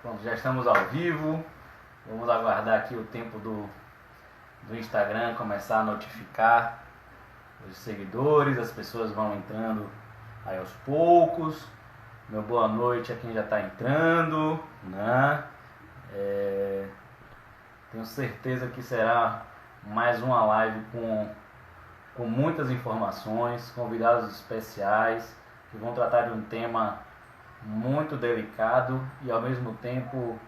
Pronto, já estamos ao vivo. Vamos aguardar aqui o tempo do Instagram começar a notificar os seguidores. As pessoas vão entrando aí aos poucos. Meu boa noite a quem já está entrando, né? Tenho certeza que será mais uma live com muitas informações, convidados especiais que vão tratar de um tema muito delicado e ao mesmo tempo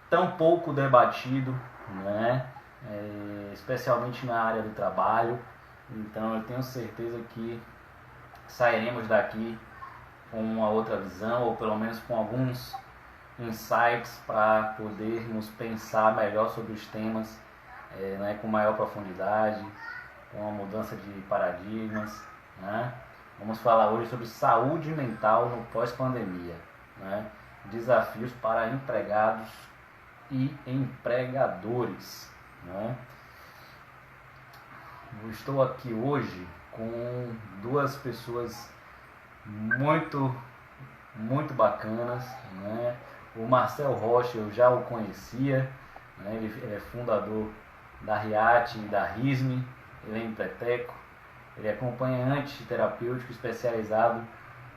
tão pouco debatido, né? Especialmente na área do trabalho. Então eu tenho certeza que sairemos daqui com uma outra visão, ou pelo menos com alguns insights para podermos pensar melhor sobre os temas, né, com maior profundidade, com uma mudança de paradigmas, né? Vamos falar hoje sobre saúde mental no pós-pandemia, né? Desafios para empregados e empregadores, né? Eu estou aqui hoje com duas pessoas muito bacanas, né? O Marcel Rocha, eu já o conhecia, né? Ele é fundador da RIAT e da RISME, ele é empreteco, ele é acompanhante terapêutico especializado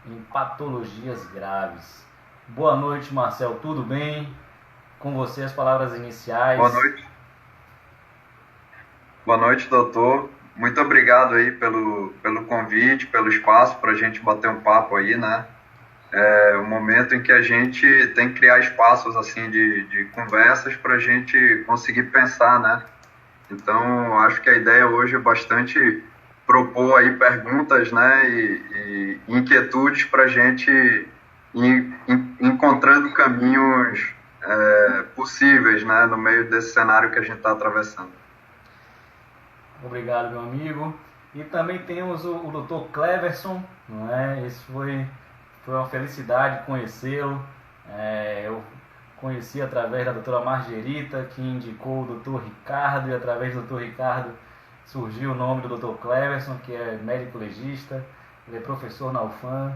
em patologias graves. Boa noite, Marcel, tudo bem? Com você as palavras iniciais. Boa noite. Boa noite, doutor. Muito obrigado aí pelo convite, pelo espaço para a gente bater um papo aí, né? É um momento em que a gente tem que criar espaços assim de conversas para a gente conseguir pensar, né? Então, acho que a ideia hoje é bastante propor aí perguntas, né, e inquietudes para a gente ir encontrando caminhos possíveis, né, no meio desse cenário que a gente está atravessando. Obrigado, meu amigo. E também temos o Dr. Cleverson, não é? Isso foi uma felicidade conhecê-lo. Eu conheci através da doutora Margerita, que indicou o Dr. Ricardo, e através do Dr. Ricardo surgiu o nome do Dr. Cleverson, que é médico legista, ele é professor na UFAM,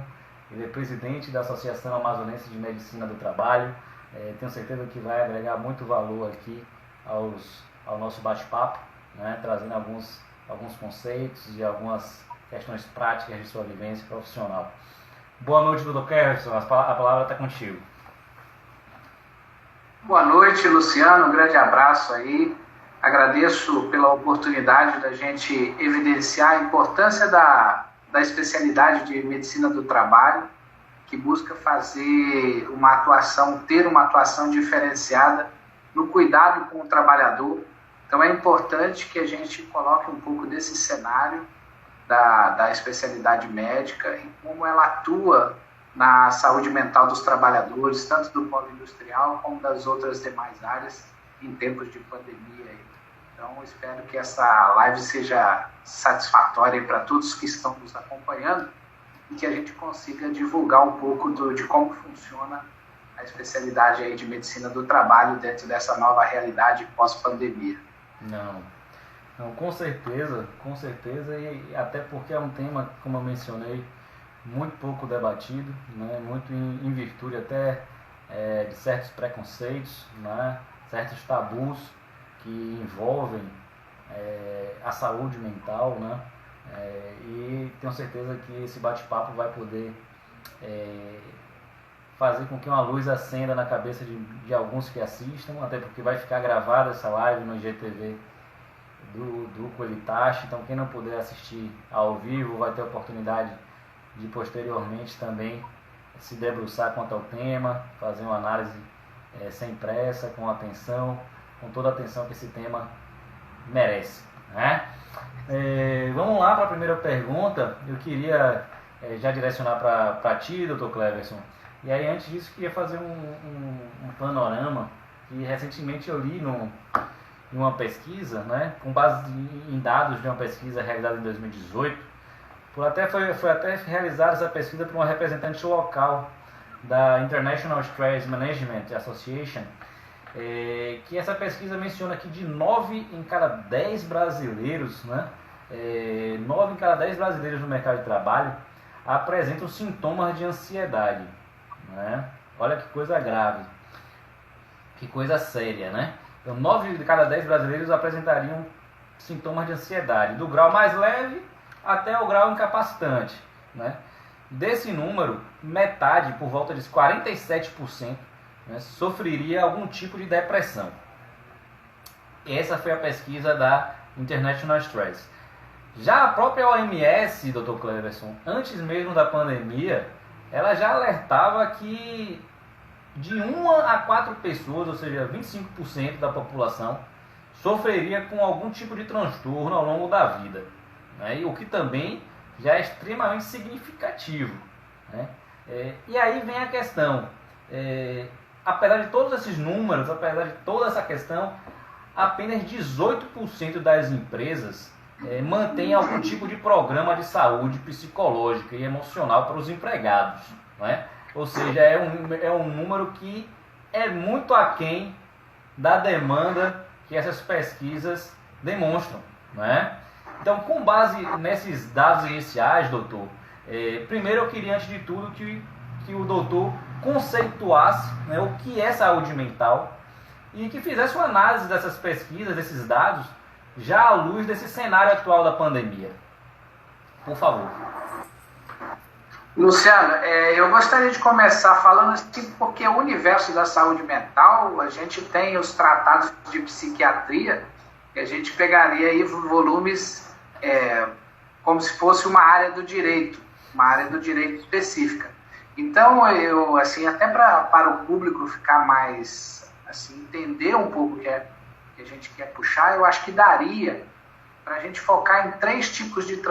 ele é presidente da Associação Amazonense de Medicina do Trabalho. Tenho certeza que vai agregar muito valor aqui ao nosso bate-papo, né, trazendo alguns conceitos e algumas questões práticas de sua vivência profissional. Boa noite, Dr. Cleverson, a palavra está contigo. Boa noite, Luciano, um grande abraço aí. Agradeço pela oportunidade da gente evidenciar a importância da especialidade de medicina do trabalho, que busca ter uma atuação diferenciada no cuidado com o trabalhador. Então é importante que a gente coloque um pouco desse cenário da especialidade médica e como ela atua na saúde mental dos trabalhadores, tanto do polo industrial como das outras demais áreas em tempos de pandemia. Então, espero que essa live seja satisfatória para todos que estão nos acompanhando e que a gente consiga divulgar um pouco de como funciona a especialidade aí de medicina do trabalho dentro dessa nova realidade pós-pandemia. Não, com certeza, e até porque é um tema, como eu mencionei, muito pouco debatido, né? Muito em virtude até de certos preconceitos, né? Certos tabus que envolvem a saúde mental, né? E tenho certeza que esse bate-papo vai poder fazer com que uma luz acenda na cabeça de alguns que assistam, até porque vai ficar gravada essa live no IGTV do Qualitache, então quem não puder assistir ao vivo vai ter a oportunidade de posteriormente também se debruçar quanto ao tema, fazer uma análise sem pressa, com atenção, com toda a atenção que esse tema merece, né? Vamos lá para a primeira pergunta. Eu queria já direcionar para ti, Dr. Cleverson. E aí, antes disso, eu queria fazer um panorama que recentemente eu li em uma pesquisa, né, com base em dados de uma pesquisa realizada em 2018. Foi até realizada essa pesquisa por uma representante local da International Stress Management Association, que essa pesquisa menciona que de 9 em cada 10 brasileiros, né, 9 em cada 10 brasileiros no mercado de trabalho apresentam sintomas de ansiedade, né? Olha que coisa grave, que coisa séria, né? Então, 9 de cada 10 brasileiros apresentariam sintomas de ansiedade, do grau mais leve até o grau incapacitante, né? Desse número, metade, por volta de 47%, né, sofreria algum tipo de depressão. Essa foi a pesquisa da International Stress. Já a própria OMS, Dr. Cleverson, antes mesmo da pandemia, ela já alertava que de 1 a 4 pessoas, ou seja, 25% da população, sofreria com algum tipo de transtorno ao longo da vida, né? E o que também já é extremamente significativo, né? E aí vem a questão, apesar de todos esses números, apesar de toda essa questão, apenas 18% das empresas mantém algum tipo de programa de saúde psicológica e emocional para os empregados, né? Ou seja, é um número que é muito aquém da demanda que essas pesquisas demonstram, né? Então, com base nesses dados iniciais, doutor, primeiro eu queria, antes de tudo, que o doutor conceituasse, né, o que é saúde mental e que fizesse uma análise dessas pesquisas, desses dados, já à luz desse cenário atual da pandemia. Por favor. Luciano, eu gostaria de começar falando assim, porque o universo da saúde mental, a gente tem os tratados de psiquiatria, que a gente pegaria aí volumes como se fosse uma área do direito específica. Então, eu, assim, até para o público ficar mais, assim, entender um pouco o que a gente quer puxar, eu acho que daria para a gente focar em 3 tipos de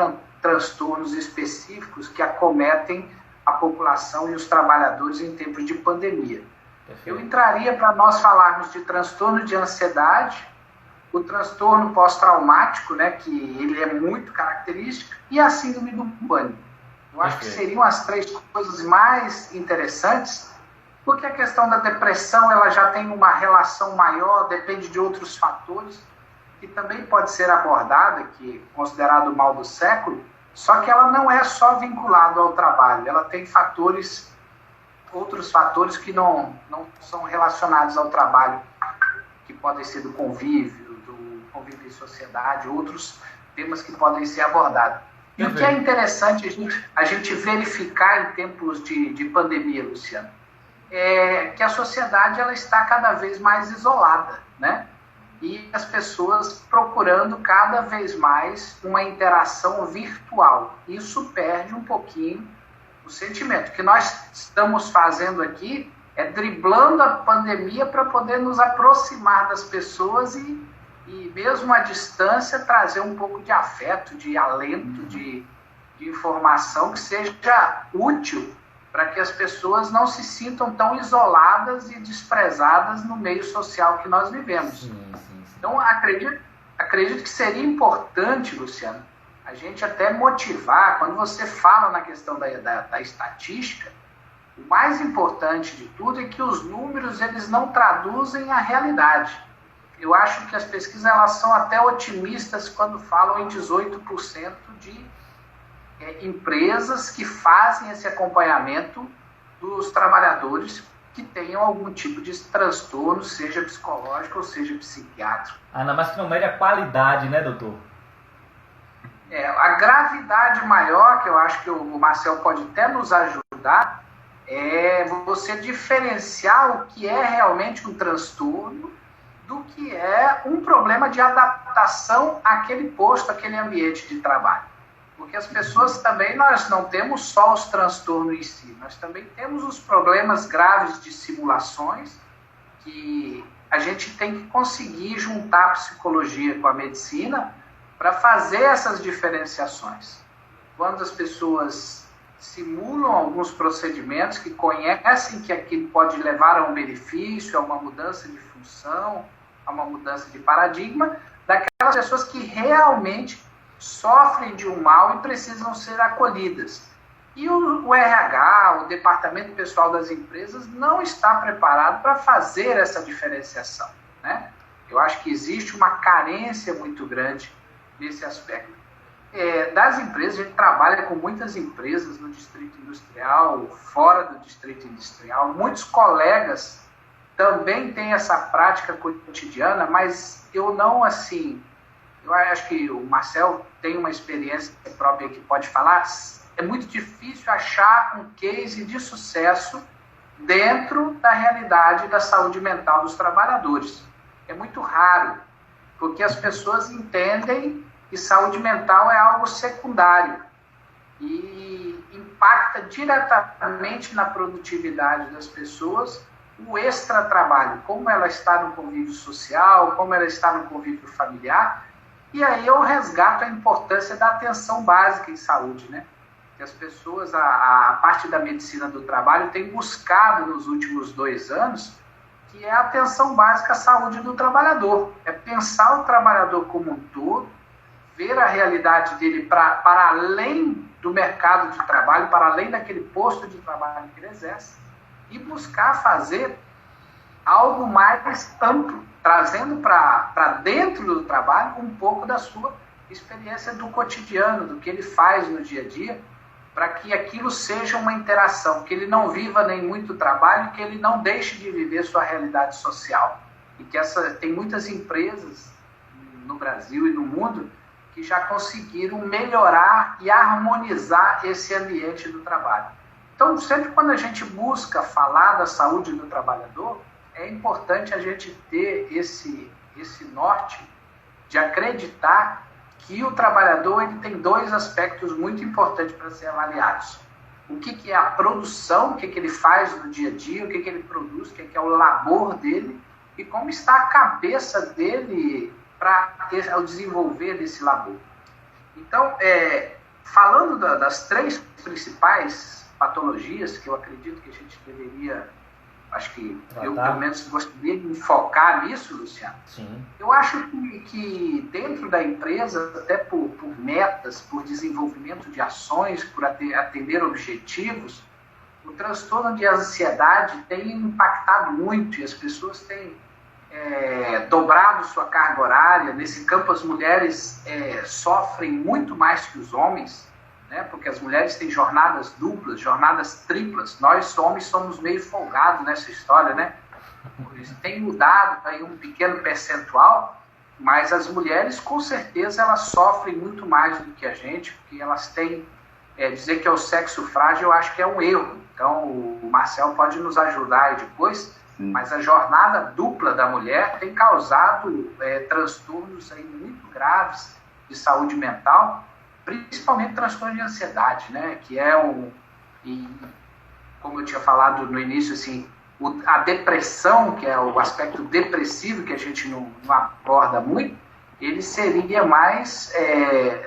transtornos específicos que acometem a população e os trabalhadores em tempos de pandemia. Perfeito. Eu entraria para nós falarmos de transtorno de ansiedade, o transtorno pós-traumático, né, que ele é muito característico, e a síndrome do pânico. Eu acho que seriam as 3 coisas mais interessantes, porque a questão da depressão ela já tem uma relação maior, depende de outros fatores, que também pode ser abordada, que é considerado o mal do século, só que ela não é só vinculada ao trabalho, ela tem outros fatores que não são relacionados ao trabalho, que podem ser do convívio em sociedade, outros temas que podem ser abordados. E o que é interessante a gente verificar em tempos de pandemia, Luciano, é que a sociedade ela está cada vez mais isolada, né? E as pessoas procurando cada vez mais uma interação virtual. Isso perde um pouquinho o sentimento. O que nós estamos fazendo aqui é driblando a pandemia para poder nos aproximar das pessoas e mesmo à distância trazer um pouco de afeto, de alento, de informação que seja útil para que as pessoas não se sintam tão isoladas e desprezadas no meio social que nós vivemos. Sim. Então, acredito que seria importante, Luciano, a gente até motivar, quando você fala na questão da estatística, o mais importante de tudo é que os números eles não traduzem a realidade. Eu acho que as pesquisas elas são até otimistas quando falam em 18% de empresas que fazem esse acompanhamento dos trabalhadores que tenham algum tipo de transtorno, seja psicológico ou seja psiquiátrico. Ainda mais que não mede a qualidade, né, doutor? A gravidade maior, que eu acho que o Marcel pode até nos ajudar, é você diferenciar o que é realmente um transtorno do que é um problema de adaptação àquele posto, àquele ambiente de trabalho. Porque as pessoas também, nós não temos só os transtornos em si, nós também temos os problemas graves de simulações que a gente tem que conseguir juntar a psicologia com a medicina para fazer essas diferenciações. Quando as pessoas simulam alguns procedimentos que conhecem que aquilo pode levar a um benefício, a uma mudança de função, a uma mudança de paradigma, daquelas pessoas que realmente sofrem de um mal e precisam ser acolhidas. E o RH, o departamento pessoal das empresas, não está preparado para fazer essa diferenciação, né? Eu acho que existe uma carência muito grande nesse aspecto. das empresas, a gente trabalha com muitas empresas no Distrito Industrial, fora do Distrito Industrial. Muitos colegas também têm essa prática cotidiana, mas eu não assim... Eu acho que o Marcel tem uma experiência própria que pode falar. É muito difícil achar um case de sucesso dentro da realidade da saúde mental dos trabalhadores. É muito raro, porque as pessoas entendem que saúde mental é algo secundário e impacta diretamente na produtividade das pessoas o extra-trabalho, como ela está no convívio social, como ela está no convívio familiar. E aí eu resgato a importância da atenção básica em saúde, né? Que as pessoas, a parte da medicina do trabalho tem buscado nos últimos 2 anos, que é a atenção básica à saúde do trabalhador. É pensar o trabalhador como um todo, ver a realidade dele para além do mercado de trabalho, para além daquele posto de trabalho que ele exerce, e buscar fazer algo mais amplo, trazendo para dentro do trabalho um pouco da sua experiência do cotidiano, do que ele faz no dia a dia, para que aquilo seja uma interação, que ele não viva nem muito trabalho, que ele não deixe de viver sua realidade social. E que tem muitas empresas no Brasil e no mundo que já conseguiram melhorar e harmonizar esse ambiente do trabalho. Então, sempre quando a gente busca falar da saúde do trabalhador, é importante a gente ter esse norte de acreditar que o trabalhador ele tem 2 aspectos muito importantes para serem avaliados. O que é a produção, o que ele faz no dia a dia, o que ele produz, o que é o labor dele, e como está a cabeça dele para o desenvolver desse labor. Então, falando das 3 principais patologias que eu acredito que a gente deveria... Acho que eu, pelo menos, gostaria de me focar nisso, Luciano. Sim. Eu acho que dentro da empresa, até por metas, por desenvolvimento de ações, por atender objetivos, o transtorno de ansiedade tem impactado muito e as pessoas têm dobrado sua carga horária. Nesse campo, as mulheres sofrem muito mais que os homens, né? Porque as mulheres têm jornadas duplas, jornadas triplas. Nós, homens, somos meio folgados nessa história, né? Isso tem mudado aí um pequeno percentual, mas as mulheres, com certeza, elas sofrem muito mais do que a gente, porque elas têm... dizer que é o sexo frágil, eu acho que é um erro. Então, o Marcel pode nos ajudar aí depois, mas a jornada dupla da mulher tem causado transtornos aí muito graves de saúde mental, principalmente transtorno de ansiedade, né? Que é como eu tinha falado no início, assim, a depressão, que é o aspecto depressivo que a gente não aborda muito, ele seria mais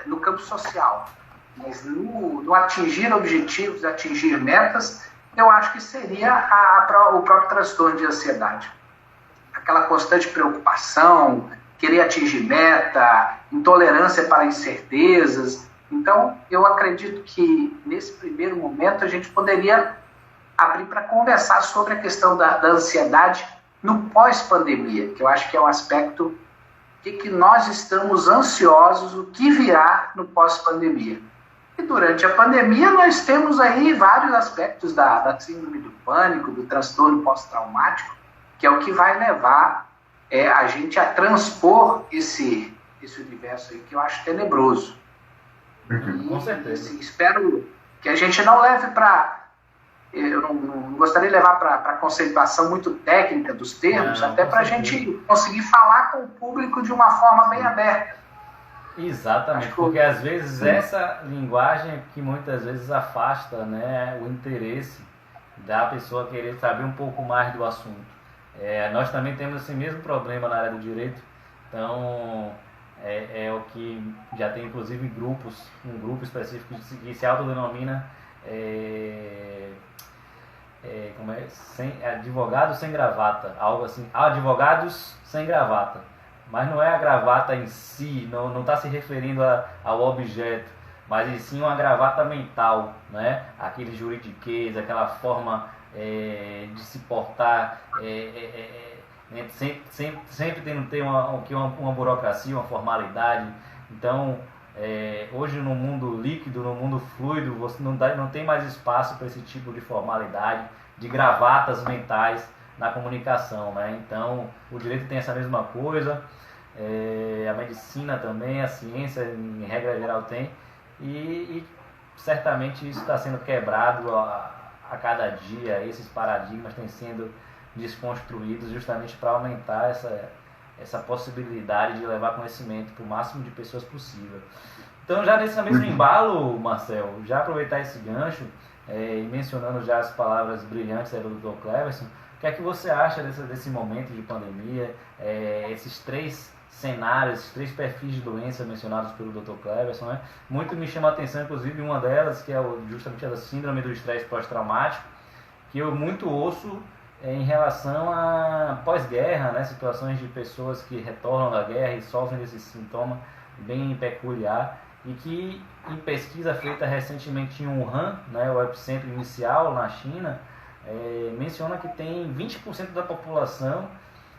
no campo social. Mas no atingir objetivos, atingir metas, eu acho que seria o próprio transtorno de ansiedade. Aquela constante preocupação, querer atingir meta, intolerância para incertezas. Então, eu acredito que, nesse primeiro momento, a gente poderia abrir para conversar sobre a questão da ansiedade no pós-pandemia, que eu acho que é um aspecto que nós estamos ansiosos, o que virá no pós-pandemia. E durante a pandemia nós temos aí vários aspectos da síndrome do pânico, do transtorno pós-traumático, que é o que vai levar a gente a transpor esse universo aí que eu acho tenebroso. Com certeza. Assim, espero que a gente não leve para... Eu não gostaria de levar para a conceituação muito técnica dos termos, até para a gente conseguir falar com o público de uma forma bem aberta. Exatamente, porque às vezes essa linguagem é que muitas vezes afasta, né, o interesse da pessoa querer saber um pouco mais do assunto. Nós também temos esse mesmo problema na área do direito, então é o que já tem inclusive um grupo específico que se autodenomina advogados sem gravata, algo assim, advogados sem gravata. Mas não é a gravata em si, não está se referindo ao objeto, mas e sim uma gravata mental, né? Aquele juridiquês, aquela forma de se portar, sempre tendo ter uma burocracia, uma formalidade. Então, Hoje no mundo líquido, no mundo fluido, você não tem mais espaço para esse tipo de formalidade, de gravatas mentais na comunicação, né? Então o direito tem essa mesma coisa, a medicina também, a ciência em regra geral tem, e certamente isso está sendo quebrado a cada dia. Esses paradigmas têm sendo desconstruídos justamente para aumentar essa possibilidade de levar conhecimento para o máximo de pessoas possível. Então, já nesse mesmo embalo, Marcel, já aproveitar esse gancho, e mencionando já as palavras brilhantes do Dr. Cleverson, o que é que você acha desse momento de pandemia, esses 3 cenários, esses 3 perfis de doença mencionados pelo Dr. Cleverson, né? Muito me chama a atenção, inclusive, uma delas, que é justamente a síndrome do estresse pós-traumático, que eu muito ouço em relação a pós-guerra, né? Situações de pessoas que retornam da guerra e sofrem desse sintoma bem peculiar, e que em pesquisa feita recentemente em Wuhan, né, o epicentro inicial na China, menciona que tem 20% da população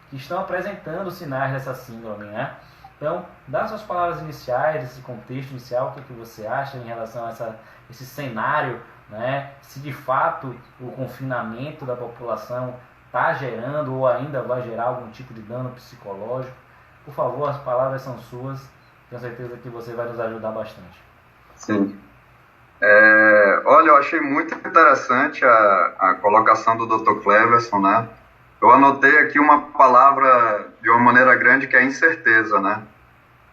que estão apresentando sinais dessa síndrome, né? Então, dá suas palavras iniciais, esse contexto inicial, o que você acha em relação a esse cenário, né? Se de fato o confinamento da população está gerando ou ainda vai gerar algum tipo de dano psicológico. Por favor, as palavras são suas, tenho certeza que você vai nos ajudar bastante. Sim. Olha, eu achei muito interessante a colocação do Dr. Cleverson, né? Eu anotei aqui uma palavra de uma maneira grande, que é incerteza, né?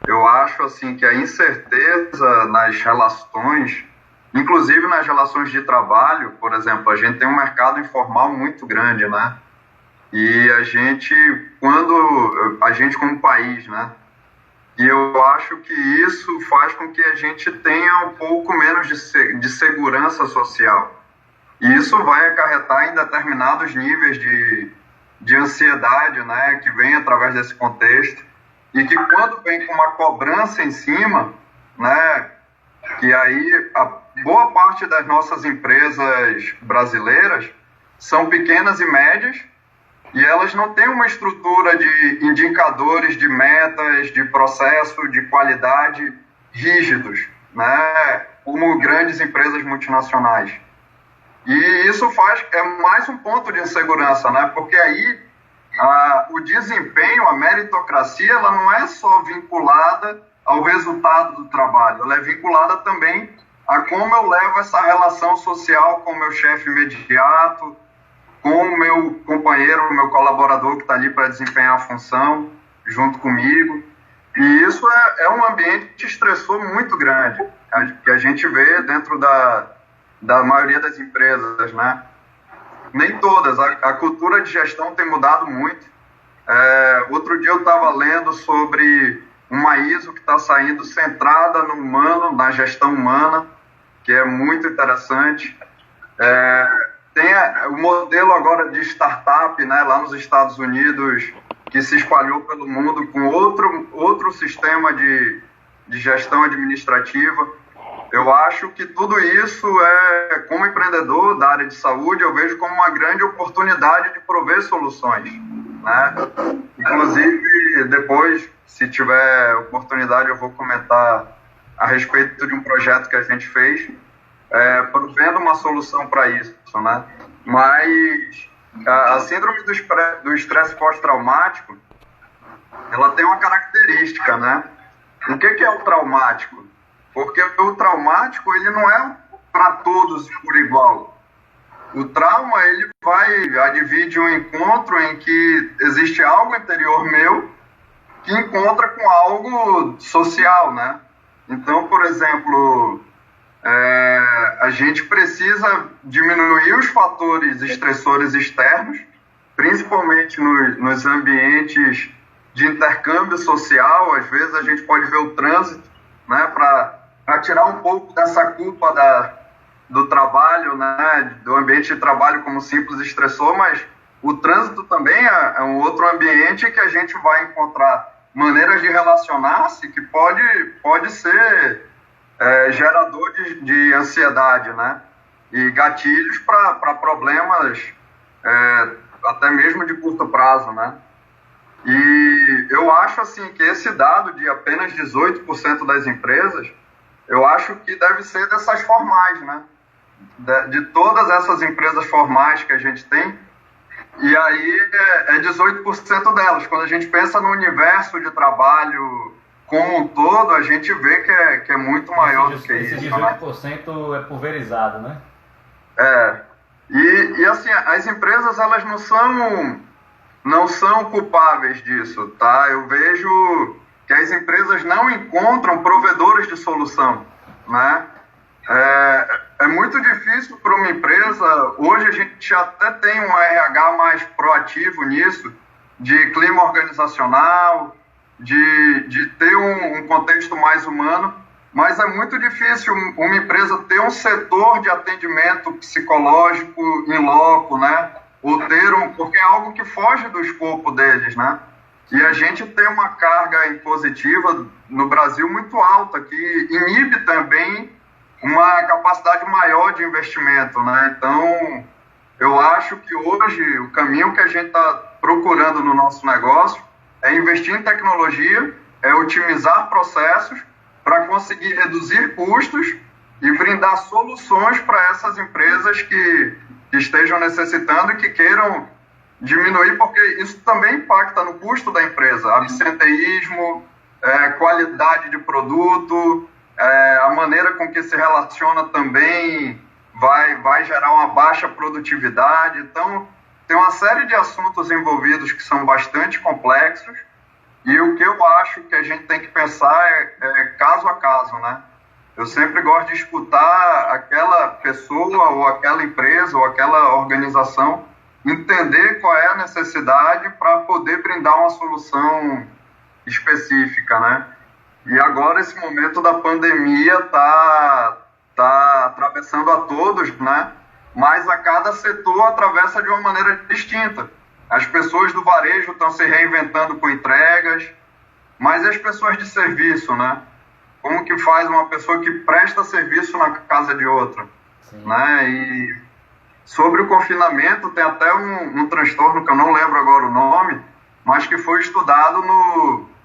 Eu acho, assim, que a incerteza nas relações, inclusive nas relações de trabalho, por exemplo, a gente tem um mercado informal muito grande, né? E a gente como país, né? E eu acho que isso faz com que a gente tenha um pouco menos de segurança social. E isso vai acarretar em determinados níveis de ansiedade, né, que vem através desse contexto, e que quando vem com uma cobrança em cima, né, que aí a boa parte das nossas empresas brasileiras são pequenas e médias, e elas não têm uma estrutura de indicadores, de metas, de processo, de qualidade rígidos, né, como grandes empresas multinacionais. E isso é mais um ponto de insegurança, né? Porque aí o desempenho, a meritocracia, ela não é só vinculada ao resultado do trabalho, ela é vinculada também a como eu levo essa relação social com o meu chefe imediato, com o meu companheiro, o meu colaborador que está ali para desempenhar a função junto comigo. E isso é um ambiente estressor muito grande, que a gente vê dentro da maioria das empresas, né? Nem todas, a cultura de gestão tem mudado muito. Outro dia eu estava lendo sobre uma ISO que está saindo centrada no humano, na gestão humana, que é muito interessante. Tem o modelo agora de startup, né, lá nos Estados Unidos, que se espalhou pelo mundo com outro sistema de gestão administrativa. Eu acho que tudo isso como empreendedor da área de saúde, eu vejo como uma grande oportunidade de prover soluções, né? Inclusive, depois, se tiver oportunidade, eu vou comentar a respeito de um projeto que a gente fez, provendo uma solução para isso, né? Mas a síndrome do estresse pós-traumático, ela tem uma característica, né? O que é o traumático? Porque o traumático, ele não é para todos por igual. O trauma, ele vai advir de um encontro em que existe algo interior meu que encontra com algo social, né? Então, por exemplo, a gente precisa diminuir os fatores estressores externos, principalmente nos ambientes de intercâmbio social. Às vezes a gente pode ver o trânsito, né, para tirar um pouco dessa culpa do trabalho, né, do ambiente de trabalho como simples estressor, mas o trânsito também é um outro ambiente que a gente vai encontrar maneiras de relacionar-se que pode ser gerador de ansiedade, né, e gatilhos para problemas até mesmo de curto prazo, né. E eu acho assim que esse dado de apenas 18% das empresas, eu acho que deve ser dessas formais, né? De todas essas empresas formais que a gente tem, e aí é 18% delas. Quando a gente pensa no universo de trabalho como um todo, a gente vê que é muito maior do que isso. Esse 18% é pulverizado, né? E assim, as empresas, elas não são culpáveis disso, tá? Eu vejo que as empresas não encontram provedores de solução, né? É muito difícil para uma empresa, hoje a gente até tem um RH mais proativo nisso, de clima organizacional, de ter um contexto mais humano, mas é muito difícil uma empresa ter um setor de atendimento psicológico em loco, né? Ou porque é algo que foge do escopo deles, né? E a gente tem uma carga impositiva no Brasil muito alta, que inibe também uma capacidade maior de investimento, né? Então, eu acho que hoje o caminho que a gente está procurando no nosso negócio é investir em tecnologia, é otimizar processos para conseguir reduzir custos e brindar soluções para essas empresas que estejam necessitando e que queiram diminuir, porque isso também impacta no custo da empresa. Absenteísmo, qualidade de produto, a maneira com que se relaciona também vai gerar uma baixa produtividade. Então, tem uma série de assuntos envolvidos que são bastante complexos, e o que eu acho que a gente tem que pensar é caso a caso, né? Eu sempre gosto de escutar aquela pessoa ou aquela empresa ou aquela organização, entender qual é a necessidade para poder brindar uma solução específica, né? E agora esse momento da pandemia tá atravessando a todos, né? Mas a cada setor atravessa de uma maneira distinta. As pessoas do varejo estão se reinventando com entregas, mas e as pessoas de serviço, né? Como que faz uma pessoa que presta serviço na casa de outra? Né? E sobre o confinamento, tem até um transtorno que eu não lembro agora o nome, mas que foi estudado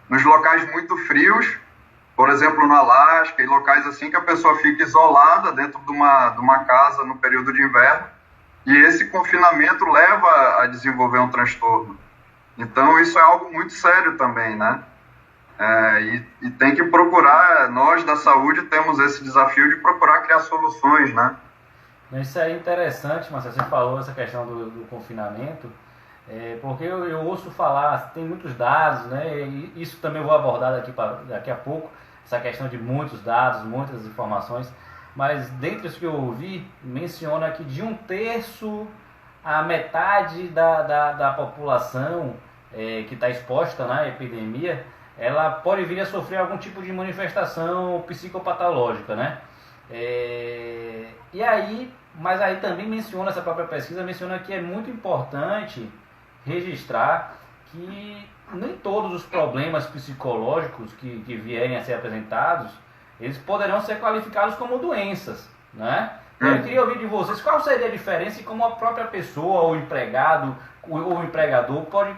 nos locais muito frios, por exemplo, no Alasca, e locais assim que a pessoa fica isolada dentro de uma casa no período de inverno, e esse confinamento leva a desenvolver um transtorno. Então, isso é algo muito sério também, né? E tem que procurar, nós da saúde temos esse desafio de procurar criar soluções, né? Isso é interessante, Marcelo, você falou essa questão do confinamento, porque eu ouço falar, tem muitos dados, né? E isso também eu vou abordar daqui a pouco, essa questão de muitos dados, muitas informações, mas dentre os que eu ouvi, menciona que de 1/3 a metade da população que está exposta na epidemia, ela pode vir a sofrer algum tipo de manifestação psicopatológica, né? Mas aí também menciona, essa própria pesquisa menciona que é muito importante registrar que nem todos os problemas psicológicos que vierem a ser apresentados, eles poderão ser qualificados como doenças, né? Eu queria ouvir de vocês qual seria a diferença e como a própria pessoa, ou o empregado, ou o empregador pode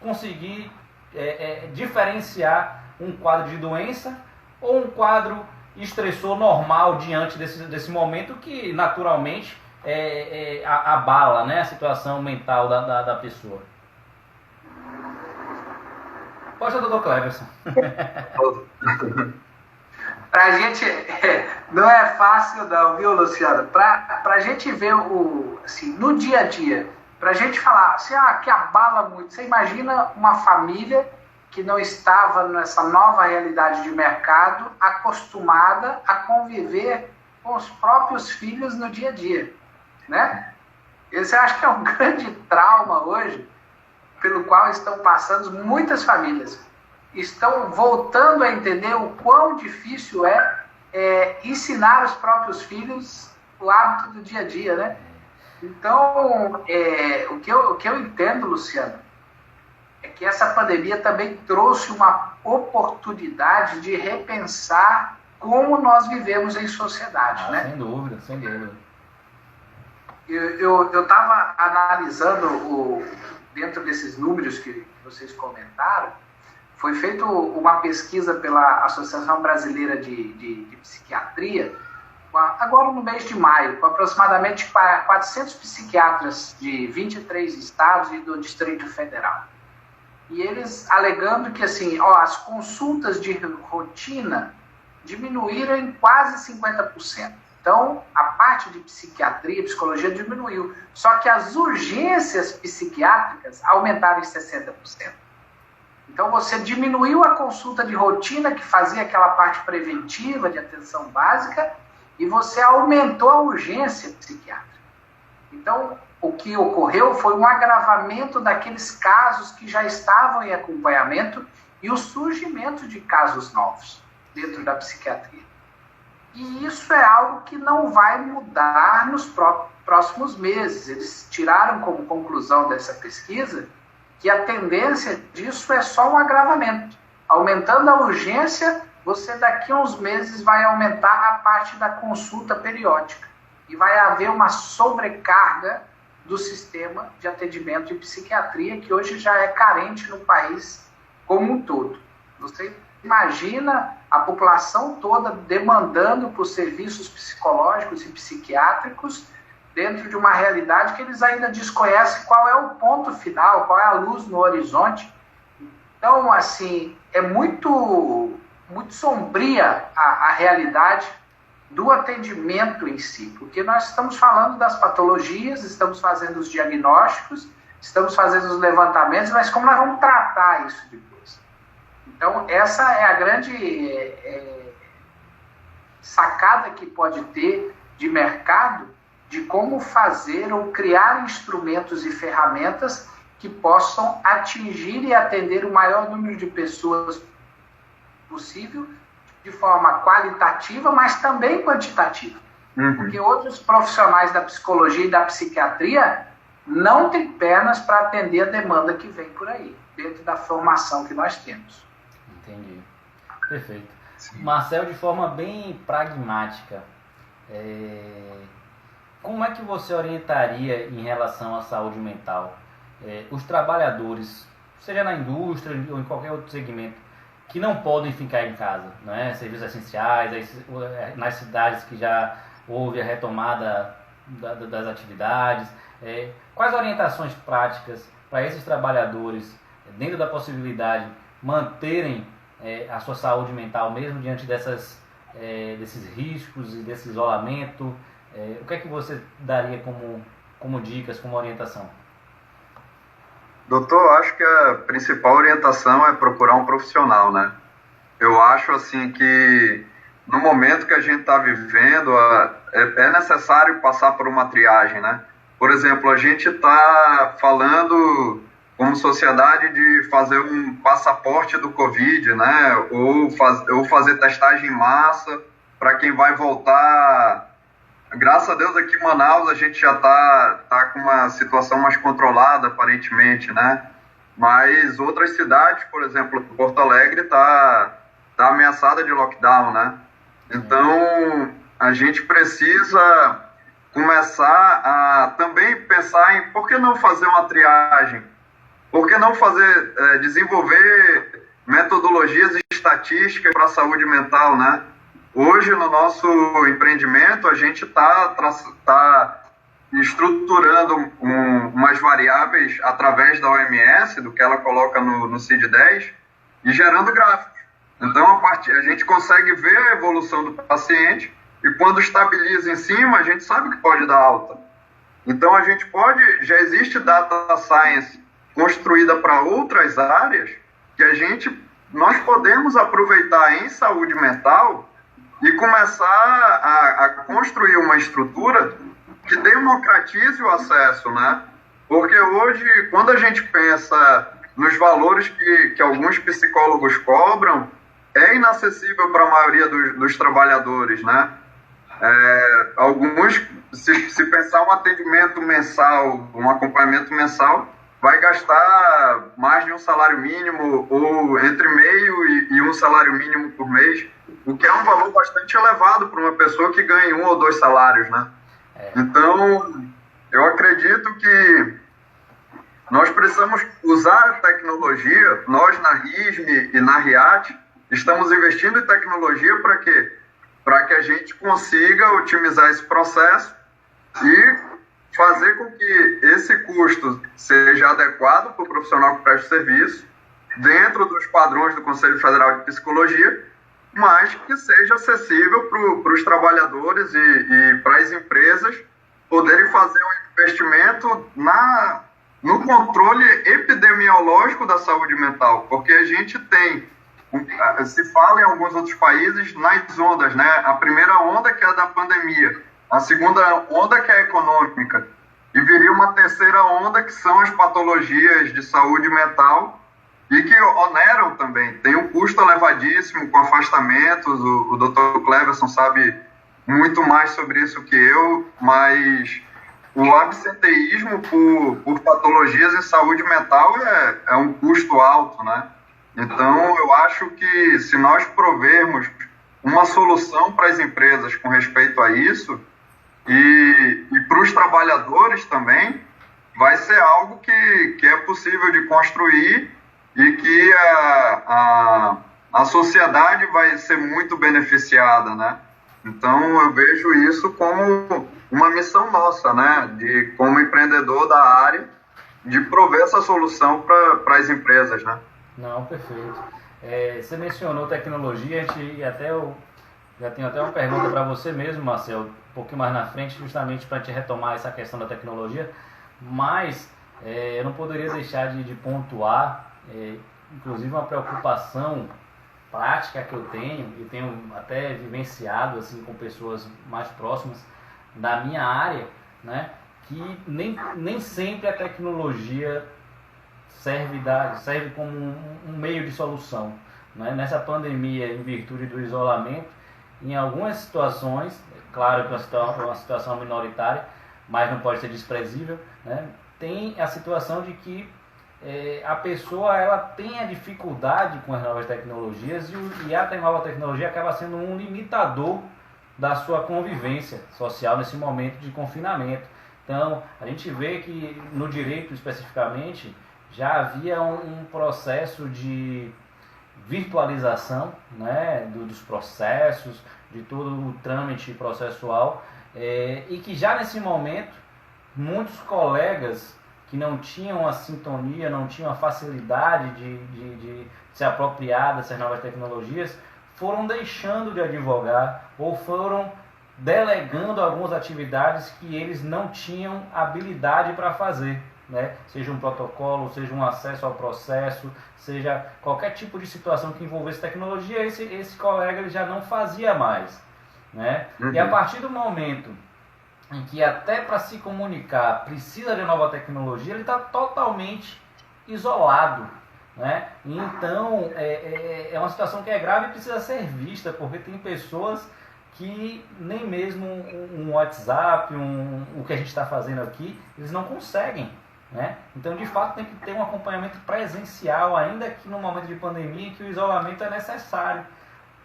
conseguir diferenciar um quadro de doença ou um quadro estressor normal diante desse momento que naturalmente abala, né, a situação mental da pessoa. Pode ser, doutor Cleverson. Pra gente, não é fácil não, viu, Luciano? Pra gente ver assim, no dia a dia, pra gente falar assim, que abala muito. Você imagina uma família que não estava nessa nova realidade de mercado, acostumada a conviver com os próprios filhos no dia a dia, né? Esse eu acho que é um grande trauma hoje, pelo qual estão passando muitas famílias. Estão voltando a entender o quão difícil ensinar os próprios filhos o hábito do dia a dia, né? Então, o que eu entendo, Luciano, é que essa pandemia também trouxe uma oportunidade de repensar como nós vivemos em sociedade, né? Sem dúvida, sem dúvida. Eu estava analisando dentro desses números que vocês comentaram, foi feita uma pesquisa pela Associação Brasileira de Psiquiatria, agora no mês de maio, com aproximadamente 400 psiquiatras de 23 estados e do Distrito Federal. E eles alegando que assim, as consultas de rotina diminuíram em quase 50%. Então, a parte de psiquiatria, psicologia diminuiu. Só que as urgências psiquiátricas aumentaram em 60%. Então, você diminuiu a consulta de rotina, que fazia aquela parte preventiva de atenção básica, e você aumentou a urgência psiquiátrica. Então, o que ocorreu foi um agravamento daqueles casos que já estavam em acompanhamento e o surgimento de casos novos dentro da psiquiatria. E isso é algo que não vai mudar nos próximos meses. Eles tiraram como conclusão dessa pesquisa que a tendência disso é só um agravamento. Aumentando a urgência, você daqui a uns meses vai aumentar a parte da consulta periódica. E vai haver uma sobrecarga do sistema de atendimento de psiquiatria, que hoje já é carente no país como um todo. Você imagina a população toda demandando por serviços psicológicos e psiquiátricos dentro de uma realidade que eles ainda desconhecem qual é o ponto final, qual é a luz no horizonte. Então, assim, é muito sombria a realidade do atendimento em si, porque nós estamos falando das patologias, estamos fazendo os diagnósticos, estamos fazendo os levantamentos, mas como nós vamos tratar isso depois? Então, essa é a grande sacada que pode ter de mercado, de como fazer ou criar instrumentos e ferramentas que possam atingir e atender o maior número de pessoas possível, de forma qualitativa, mas também quantitativa. Porque outros profissionais da psicologia e da psiquiatria não têm pernas para atender a demanda que vem por aí, dentro da formação que nós temos. Entendi. Perfeito. Sim. Marcel, de forma bem pragmática, como é que você orientaria em relação à saúde mental os trabalhadores, seja na indústria ou em qualquer outro segmento, que não podem ficar em casa, né? Serviços essenciais, nas cidades que já houve a retomada das atividades. Quais orientações práticas para esses trabalhadores, dentro da possibilidade, manterem a sua saúde mental, mesmo diante desses riscos e desse isolamento? O que é que você daria como dicas, como orientação? Doutor, acho que a principal orientação é procurar um profissional, né? Eu acho, assim, que no momento que a gente está vivendo, é necessário passar por uma triagem, né? Por exemplo, a gente está falando, como sociedade, de fazer um passaporte do Covid, né? Ou fazer testagem em massa para quem vai voltar. Graças a Deus, aqui em Manaus a gente já tá com uma situação mais controlada, aparentemente, né? Mas outras cidades, por exemplo, Porto Alegre tá ameaçada de lockdown, né? Então, a gente precisa começar a também pensar em por que não fazer uma triagem? Por que não desenvolver metodologias estatísticas para a saúde mental, né? Hoje, no nosso empreendimento, a gente está estruturando umas variáveis através da OMS, do que ela coloca no CID-10, e gerando gráficos. Então, a gente consegue ver a evolução do paciente, e quando estabiliza em cima, a gente sabe que pode dar alta. Então, já existe data science construída para outras áreas, que nós podemos aproveitar em saúde mental e começar a construir uma estrutura que democratize o acesso, né? Porque hoje, quando a gente pensa nos valores que alguns psicólogos cobram, é inacessível para a maioria dos trabalhadores, né? Se pensar um atendimento mensal, um acompanhamento mensal, vai gastar mais de um salário mínimo, ou entre meio e um salário mínimo por mês, o que é um valor bastante elevado para uma pessoa que ganha 1 ou 2 salários, né? Então, eu acredito que nós precisamos usar a tecnologia. Nós na RISM e na RIAT estamos investindo em tecnologia para quê? Para que a gente consiga otimizar esse processo e fazer com que esse custo seja adequado para o profissional que presta serviço, dentro dos padrões do Conselho Federal de Psicologia, mas que seja acessível para os trabalhadores e para as empresas poderem fazer um investimento no controle epidemiológico da saúde mental, porque a gente tem, se fala em alguns outros países, nas ondas, né? A primeira onda que é a da pandemia, a segunda onda que é a econômica, e viria uma terceira onda que são as patologias de saúde mental, e que oneram também, tem um custo elevadíssimo com afastamentos, o Dr. Cleverson sabe muito mais sobre isso que eu, mas o absenteísmo por patologias em saúde mental é um custo alto, né? Então, eu acho que se nós provermos uma solução para as empresas com respeito a isso, e para os trabalhadores também, vai ser algo que é possível de construir e que a sociedade vai ser muito beneficiada, né? Então, eu vejo isso como uma missão nossa, né? Como empreendedor da área, de prover essa solução para as empresas, né? Não, perfeito. Você mencionou tecnologia, eu já tenho até uma pergunta para você mesmo, Marcel, um pouquinho mais na frente, justamente para te retomar essa questão da tecnologia, mas eu não poderia deixar de pontuar, inclusive uma preocupação prática que eu tenho, e tenho até vivenciado assim, com pessoas mais próximas da minha área, né, que nem sempre a tecnologia serve como um meio de solução, né? Nessa pandemia, em virtude do isolamento, em algumas situações, claro que é uma situação minoritária, mas não pode ser desprezível, né? Tem a situação de que a pessoa ela tem a dificuldade com as novas tecnologias e a nova tecnologia acaba sendo um limitador da sua convivência social nesse momento de confinamento. Então, a gente vê que no direito especificamente já havia um processo de virtualização, né, dos processos, de todo o trâmite processual, e que já nesse momento muitos colegas que não tinham a sintonia, não tinham a facilidade de se apropriar dessas novas tecnologias, foram deixando de advogar ou foram delegando algumas atividades que eles não tinham habilidade para fazer, né? Seja um protocolo, seja um acesso ao processo, seja qualquer tipo de situação que envolvesse tecnologia, esse colega ele já não fazia mais, né? E a partir do momento em que até para se comunicar precisa de nova tecnologia, ele está totalmente isolado, né? Então é uma situação que é grave e precisa ser vista, porque tem pessoas que nem mesmo um WhatsApp, o que a gente está fazendo aqui, eles não conseguem, né? Então, de fato, tem que ter um acompanhamento presencial, ainda que no momento de pandemia, que o isolamento é necessário.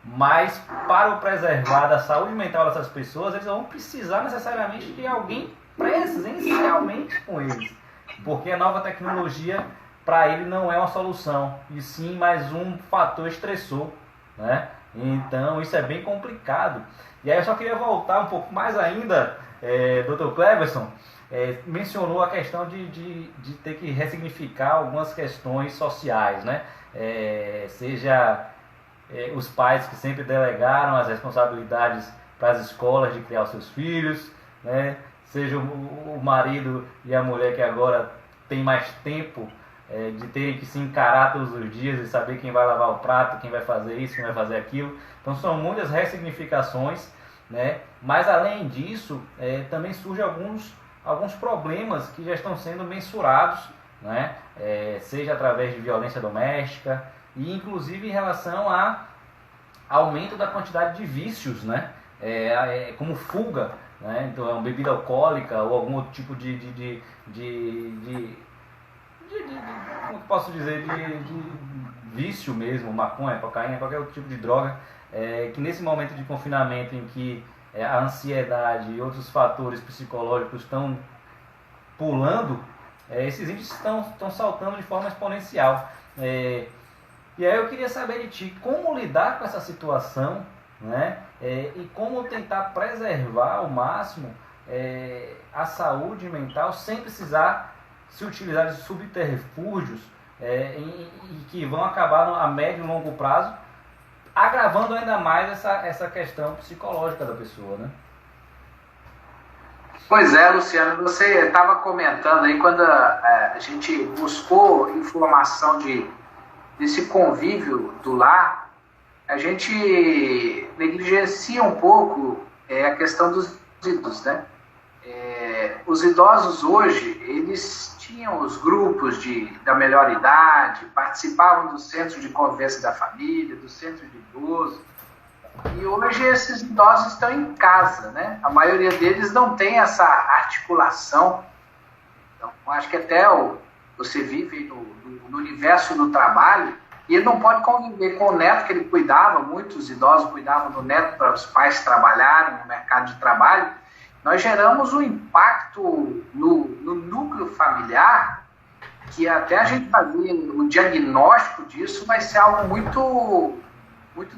Mas, para o preservar da saúde mental dessas pessoas, eles vão precisar necessariamente de alguém presencialmente com eles. Porque a nova tecnologia, para ele, não é uma solução, e sim mais um fator estressor, né? Então, isso é bem complicado. E aí eu só queria voltar um pouco mais ainda, Dr. Cleverson, mencionou a questão de ter que ressignificar algumas questões sociais, né? Seja os pais que sempre delegaram as responsabilidades para as escolas de criar os seus filhos, né? Seja o marido e a mulher que agora tem mais tempo de terem que se encarar todos os dias e saber quem vai lavar o prato, quem vai fazer isso, quem vai fazer aquilo. Então são muitas ressignificações, né? Mas além disso, também surgem alguns problemas que já estão sendo mensurados, né? Seja através de violência doméstica e inclusive em relação a aumento da quantidade de vícios, né? Como fuga, né? Então é uma bebida alcoólica ou algum outro tipo como posso dizer, de vício mesmo, maconha, cocaína, qualquer outro tipo de droga, que nesse momento de confinamento em que a ansiedade e outros fatores psicológicos estão pulando, esses índices estão saltando de forma exponencial. E aí eu queria saber de ti, como lidar com essa situação, né? E como tentar preservar ao máximo a saúde mental sem precisar se utilizar de subterfúgios e que vão acabar a médio e longo prazo agravando ainda mais essa questão psicológica da pessoa, né? Pois é, Luciano, você estava comentando aí quando a gente buscou informação desse convívio do lar, a gente negligencia um pouco a questão dos idosos, né? Os idosos hoje, eles tinham os grupos da melhor idade, participavam do centro de convivência da família, do centro de idoso, e hoje esses idosos estão em casa, né? A maioria deles não tem essa articulação. Então, acho que até você vive no universo do trabalho e ele não pode conviver com o neto que ele cuidava, muitos idosos cuidavam do neto para os pais trabalharem no mercado de trabalho. Nós geramos um impacto no núcleo familiar que até a gente fazer o diagnóstico disso vai ser algo muito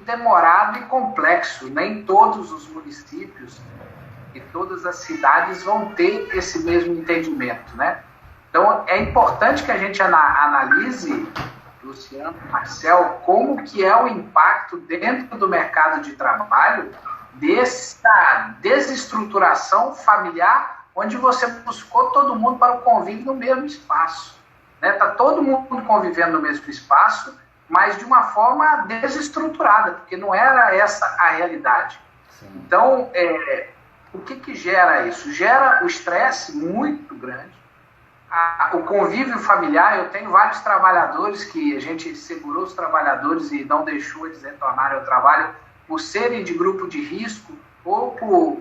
demorado e complexo. Nem todos os municípios e todas as cidades vão ter esse mesmo entendimento, né? Então, é importante que a gente analise, Luciano, Marcel, como que é o impacto dentro do mercado de trabalho dessa desestruturação familiar, onde você buscou todo mundo para o convívio no mesmo espaço. Está todo mundo convivendo no mesmo espaço, mas de uma forma desestruturada, porque não era essa a realidade. Sim. Então, o que gera isso? Gera o estresse muito grande, o convívio familiar. Eu tenho vários trabalhadores que a gente segurou os trabalhadores e não deixou eles retornarem ao trabalho por serem de grupo de risco ou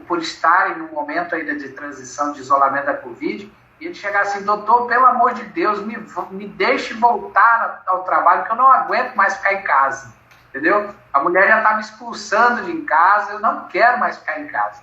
por estarem no momento ainda de transição de isolamento da Covid, e ele chegar assim: doutor, pelo amor de Deus, me deixe voltar ao trabalho, que eu não aguento mais ficar em casa, entendeu? A mulher já está me expulsando de em casa, eu não quero mais ficar em casa,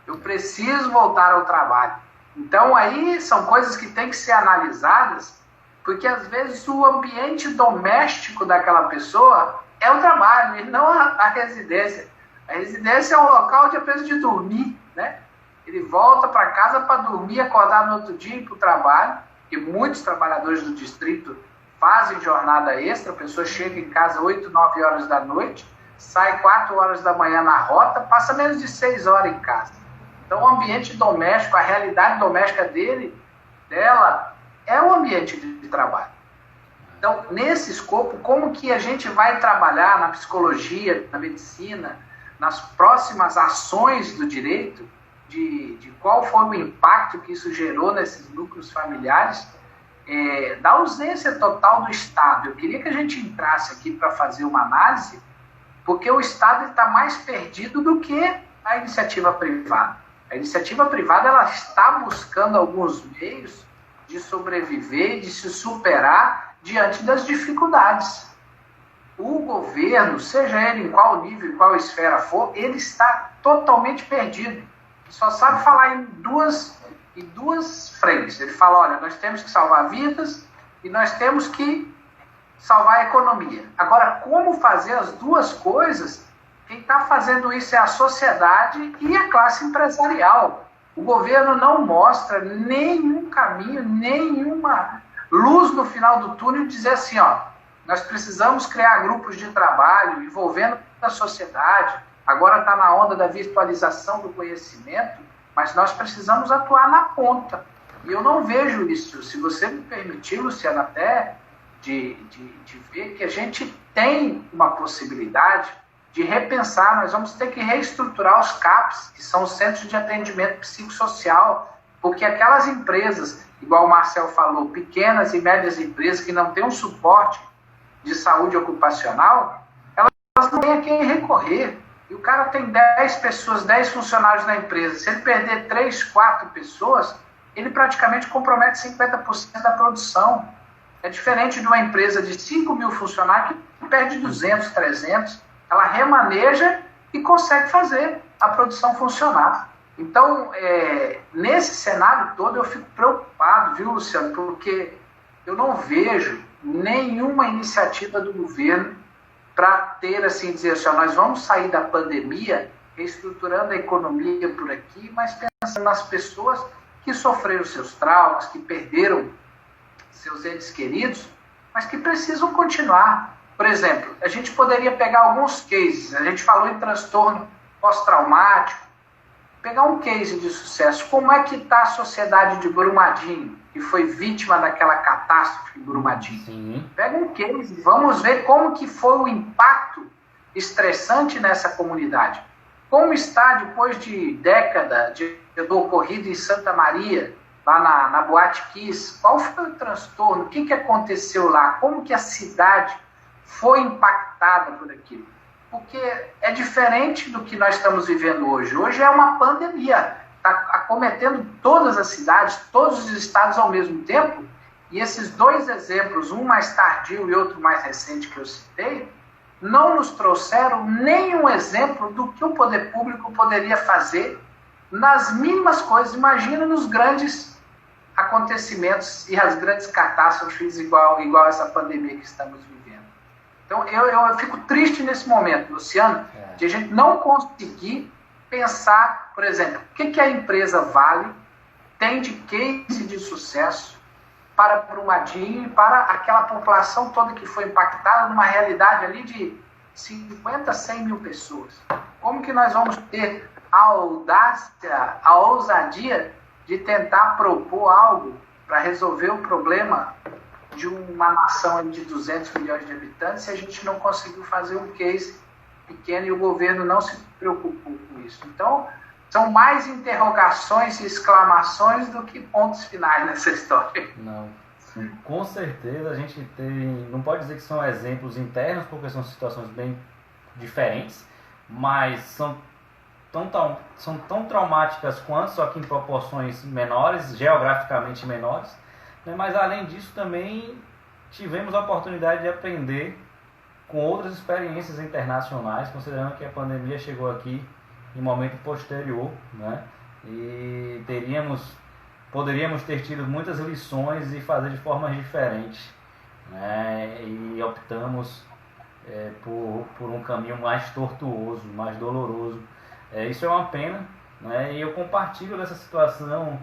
eu preciso voltar ao trabalho. Então aí são coisas que têm que ser analisadas, porque às vezes o ambiente doméstico daquela pessoa é o trabalho e não a residência. A residência é um local onde a pessoa de dormir, né? Ele volta para casa para dormir, acordar no outro dia e ir para o trabalho, e muitos trabalhadores do distrito fazem jornada extra. A pessoa chega em casa 8, 9 horas da noite, sai 4 horas da manhã na rota, passa menos de 6 horas em casa. Então o ambiente doméstico, a realidade doméstica dela é o ambiente de trabalho. Então, nesse escopo, como que a gente vai trabalhar na psicologia, na medicina, nas próximas ações do direito, de qual foi o impacto que isso gerou nesses núcleos familiares, da ausência total do Estado. Eu queria que a gente entrasse aqui para fazer uma análise, porque o Estado está mais perdido do que a iniciativa privada. A iniciativa privada ela está buscando alguns meios de sobreviver, de se superar diante das dificuldades. O governo, seja ele em qual nível, em qual esfera for, ele está totalmente perdido. Só sabe falar em duas frentes. Ele fala: olha, nós temos que salvar vidas e nós temos que salvar a economia. Agora, como fazer as duas coisas? Quem está fazendo isso é a sociedade e a classe empresarial. O governo não mostra nenhum caminho, nenhuma luz no final do túnel, dizer assim: ó, nós precisamos criar grupos de trabalho envolvendo a sociedade. Agora está na onda da virtualização do conhecimento, mas nós precisamos atuar na ponta. E eu não vejo isso. Se você me permitir, Luciano, até de ver que a gente tem uma possibilidade de repensar. Nós vamos ter que reestruturar os CAPs, que são os Centros de Atendimento Psicossocial, porque aquelas empresas, igual o Marcel falou, pequenas e médias empresas que não têm um suporte de saúde ocupacional, elas não têm a quem recorrer. E o cara tem 10 pessoas, 10 funcionários na empresa. Se ele perder 3, 4 pessoas, ele praticamente compromete 50% da produção. É diferente de uma empresa de 5 mil funcionários que perde 200, 300. Ela remaneja e consegue fazer a produção funcionar. Então, nesse cenário todo, eu fico preocupado, viu, Luciano, porque eu não vejo nenhuma iniciativa do governo para ter, assim, dizer assim, ó, nós vamos sair da pandemia reestruturando a economia por aqui, mas pensando nas pessoas que sofreram seus traumas, que perderam seus entes queridos, mas que precisam continuar. Por exemplo, a gente poderia pegar alguns cases, a gente falou em transtorno pós-traumático, pegar um case de sucesso. Como é que está a sociedade de Brumadinho, que foi vítima daquela catástrofe em Brumadinho? Sim. Pega um case, vamos ver como que foi o impacto estressante nessa comunidade. Como está, depois de década do ocorrido em Santa Maria, lá na Boate Kiss, qual foi o transtorno? O que aconteceu lá? Como que a cidade foi impactada por aquilo? Porque é diferente do que nós estamos vivendo hoje. Hoje é uma pandemia, está acometendo todas as cidades, todos os estados ao mesmo tempo, e esses dois exemplos, um mais tardio e outro mais recente que eu citei, não nos trouxeram nenhum exemplo do que o poder público poderia fazer nas mínimas coisas. Imagina nos grandes acontecimentos e as grandes catástrofes igual essa pandemia que estamos vivendo. Então eu fico triste nesse momento, Luciano, de a gente não conseguir pensar, por exemplo, o que a empresa Vale tem de case de sucesso para Brumadinho e para aquela população toda que foi impactada numa realidade ali de 50, 100 mil pessoas. Como que nós vamos ter a audácia, a ousadia de tentar propor algo para resolver o problema de uma nação de 200 milhões de habitantes se a gente não conseguiu fazer um case pequeno e o governo não se preocupou com isso? Então, são mais interrogações e exclamações do que pontos finais nessa história. Não, com certeza a gente tem, não pode dizer que são exemplos internos, porque são situações bem diferentes, mas são tão traumáticas quanto, só que em proporções menores, geograficamente menores, né? Mas além disso também tivemos a oportunidade de aprender com outras experiências internacionais, considerando que a pandemia chegou aqui em momento posterior, né? E poderíamos ter tido muitas lições e fazer de formas diferentes, né? E optamos por um caminho mais tortuoso, mais doloroso. Isso é uma pena, né? E eu compartilho dessa situação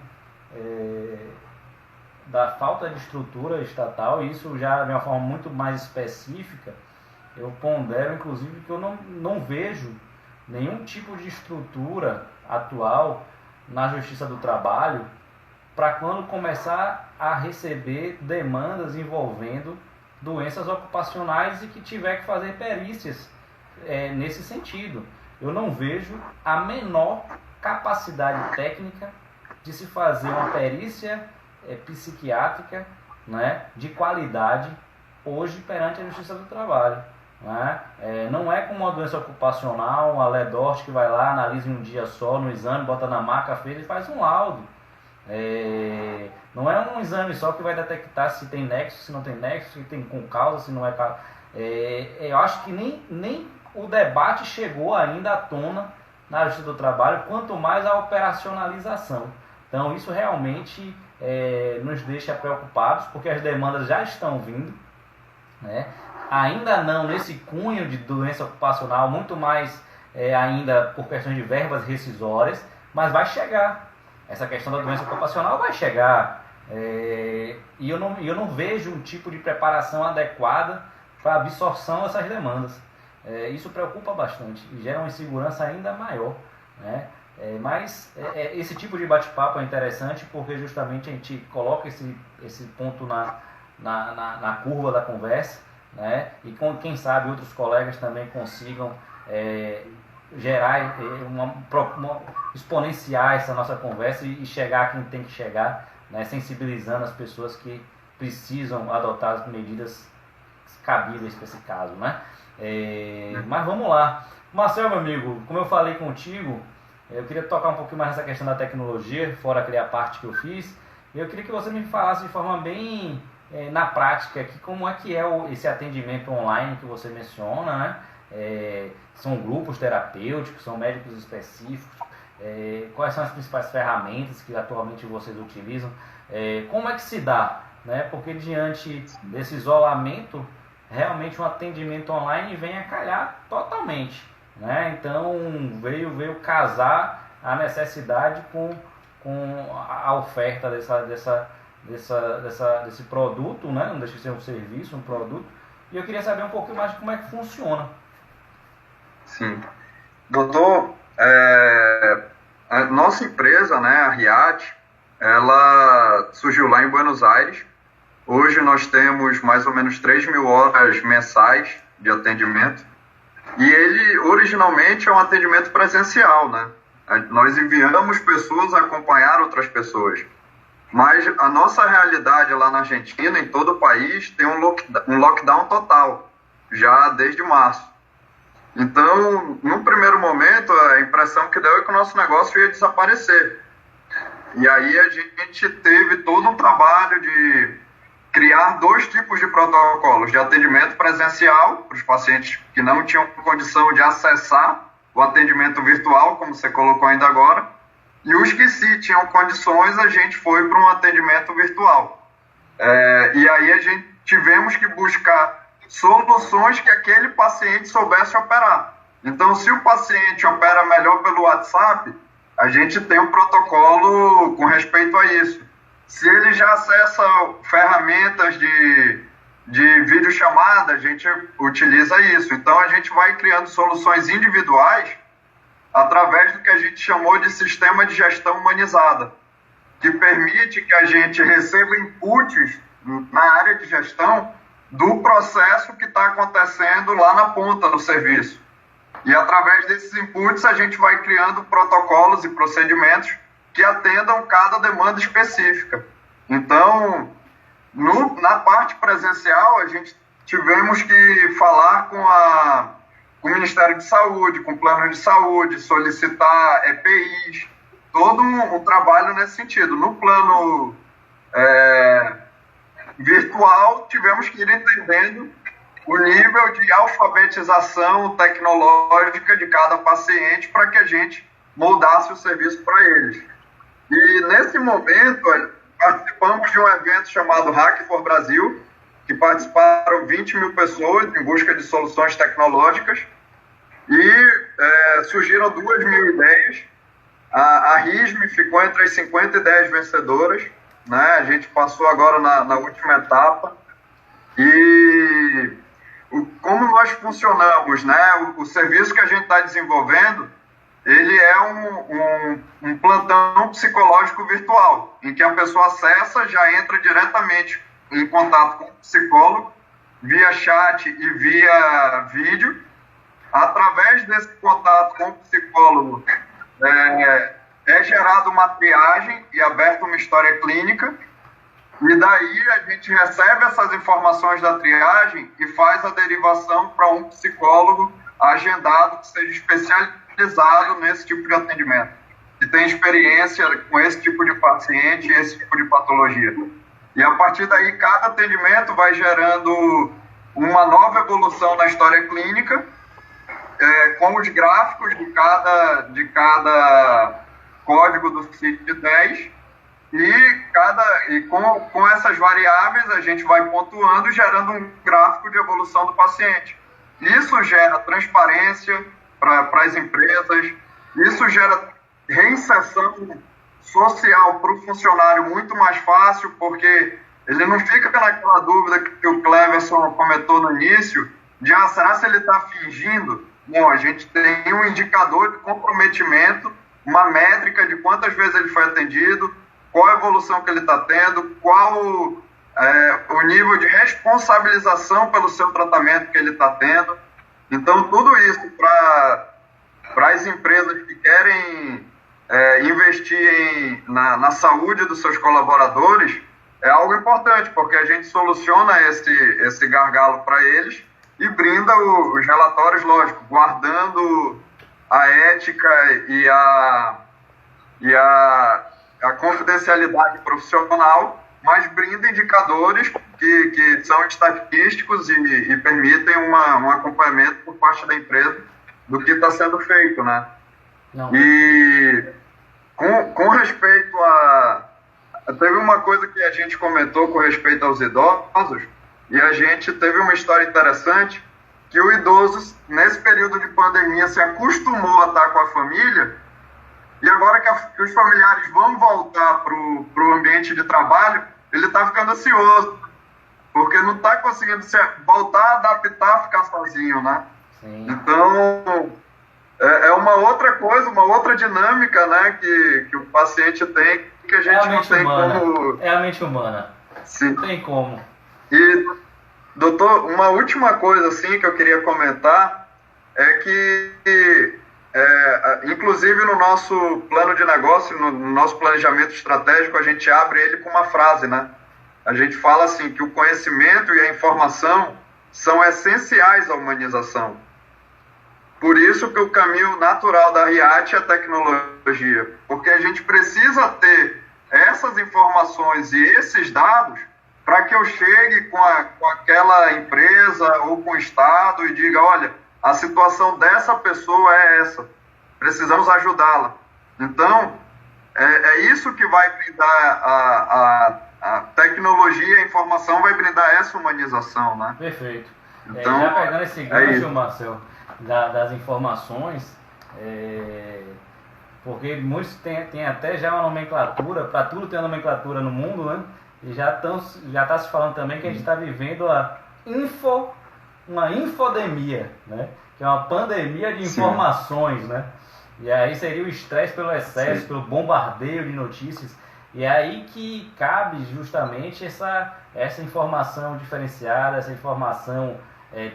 da falta de estrutura estatal, e isso já de uma forma muito mais específica. Eu pondero, inclusive, que eu não vejo nenhum tipo de estrutura atual na Justiça do Trabalho para quando começar a receber demandas envolvendo doenças ocupacionais e que tiver que fazer perícias nesse sentido. Eu não vejo a menor capacidade técnica de se fazer uma perícia psiquiátrica, né, de qualidade hoje perante a Justiça do Trabalho. Né? Não é como uma doença ocupacional, uma LEDORT que vai lá, analisa em um dia só no exame, bota na maca, fez e faz um laudo. Não é um exame só que vai detectar se tem nexo, se não tem nexo, se tem com causa, se não é causa. Eu acho que nem o debate chegou ainda à tona na Justiça do Trabalho, quanto mais a operacionalização. Então isso realmente nos deixa preocupados, porque as demandas já estão vindo, né? Ainda não nesse cunho de doença ocupacional, muito mais ainda por questões de verbas rescisórias, mas vai chegar. Essa questão da doença ocupacional vai chegar. E eu não vejo um tipo de preparação adequada para a absorção dessas demandas. Isso preocupa bastante e gera uma insegurança ainda maior, né? Mas esse tipo de bate-papo é interessante porque justamente a gente coloca esse ponto na curva da conversa, né? E quem sabe outros colegas também consigam gerar, exponenciar essa nossa conversa e chegar a quem tem que chegar, né? Sensibilizando as pessoas que precisam adotar as medidas cabíveis para esse caso, né? Mas vamos lá. Marcel, meu amigo, como eu falei contigo, eu queria tocar um pouquinho mais nessa questão da tecnologia, fora aquela parte que eu fiz. Eu queria que você me falasse de forma bem na prática aqui, como é que é esse atendimento online que você menciona, né? São grupos terapêuticos, são médicos específicos. quais são as principais ferramentas que atualmente vocês utilizam, como é que se dá, né? Porque diante desse isolamento, realmente um atendimento online vem a calhar totalmente, né? Então veio casar a necessidade com a oferta desse produto, né? Não deixa de ser um serviço, um produto. E eu queria saber um pouquinho mais de como é que funciona. Sim. Doutor, a nossa empresa, né, a Riad, ela surgiu lá em Buenos Aires. Hoje nós temos mais ou menos 3.000 horas mensais de atendimento. E ele, originalmente, é um atendimento presencial, né? Nós enviamos pessoas a acompanhar outras pessoas. Mas a nossa realidade lá na Argentina, em todo o país, tem um lockdown total, já desde março. Então, no primeiro momento, a impressão que deu é que o nosso negócio ia desaparecer. E aí a gente teve todo um trabalho de criar 2 tipos de protocolos, de atendimento presencial, para os pacientes que não tinham condição de acessar o atendimento virtual, como você colocou ainda agora, e os que sim tinham condições, a gente foi para um atendimento virtual. E aí a gente tivemos que buscar soluções que aquele paciente soubesse operar. Então, se o paciente opera melhor pelo WhatsApp, a gente tem um protocolo com respeito a isso. Se ele já acessa ferramentas de videochamada, a gente utiliza isso. Então, a gente vai criando soluções individuais através do que a gente chamou de sistema de gestão humanizada, que permite que a gente receba inputs na área de gestão do processo que está acontecendo lá na ponta do serviço. E através desses inputs a gente vai criando protocolos e procedimentos que atendam cada demanda específica. Então, na parte presencial, a gente tivemos que falar com o Ministério de Saúde, com o plano de saúde, solicitar EPIs, todo um trabalho nesse sentido. No plano virtual, tivemos que ir entendendo o nível de alfabetização tecnológica de cada paciente para que a gente moldasse o serviço para eles. E nesse momento, participamos de um evento chamado Hack for Brasil, que participaram 20.000 pessoas em busca de soluções tecnológicas e surgiram 2.000 ideias. A RISM ficou entre as 50 e 10 vencedoras, né? A gente passou agora na última etapa. E como nós funcionamos, né? O serviço que a gente está desenvolvendo, ele é um plantão psicológico virtual, em que a pessoa acessa, já entra diretamente em contato com o psicólogo, via chat e via vídeo. Através desse contato com o psicólogo, é gerada uma triagem e aberta uma história clínica, e daí a gente recebe essas informações da triagem e faz a derivação para um psicólogo agendado que seja especializado nesse tipo de atendimento, que tem experiência com esse tipo de paciente e esse tipo de patologia. E a partir daí, cada atendimento vai gerando uma nova evolução na história clínica, com os gráficos de cada código do CID-10, e com essas variáveis a gente vai pontuando, gerando um gráfico de evolução do paciente. Isso gera transparência para as empresas, isso gera reinserção social para o funcionário muito mais fácil, porque ele não fica naquela dúvida que o Cleverson comentou no início, de será se ele está fingindo? Não, a gente tem um indicador de comprometimento, uma métrica de quantas vezes ele foi atendido, qual a evolução que ele está tendo, qual o nível de responsabilização pelo seu tratamento que ele está tendo. Então, tudo isso para as empresas que querem investir na saúde dos seus colaboradores é algo importante, porque a gente soluciona esse gargalo para eles e brinda os relatórios, lógico, guardando a ética e a confidencialidade profissional, mas brinda indicadores que são estatísticos e permitem um acompanhamento por parte da empresa do que está sendo feito, né? Não. E com respeito a... Teve uma coisa que a gente comentou com respeito aos idosos, e a gente teve uma história interessante, que o idoso, nesse período de pandemia, se acostumou a estar com a família, e agora que os familiares vão voltar para o ambiente de trabalho, ele está ficando ansioso, porque não está conseguindo voltar a adaptar a ficar sozinho, né? Sim. Então, é uma outra coisa, uma outra dinâmica, né, que o paciente tem, que a gente não tem como... É a mente humana. Sim. Não tem como. E, doutor, uma última coisa assim que eu queria comentar é que, inclusive no nosso plano de negócio, no nosso planejamento estratégico, a gente abre ele com uma frase, né? A gente fala assim que o conhecimento e a informação são essenciais à humanização. Por isso que o caminho natural da RIAT é a tecnologia, porque a gente precisa ter essas informações e esses dados para que eu chegue com aquela empresa ou com o Estado e diga, olha, a situação dessa pessoa é essa, precisamos ajudá-la. Então, é isso que vai brindar a tecnologia, a informação vai brindar essa humanização, né? Perfeito. Então, já pegando esse gancho, Marcel, das informações, porque muitos têm até já uma nomenclatura, para tudo tem uma nomenclatura no mundo, né? E já está se falando também que a gente está vivendo uma infodemia, né? Que é uma pandemia de informações, né? E aí seria o estresse pelo excesso, pelo bombardeio de notícias. E é aí que cabe justamente essa informação diferenciada, essa informação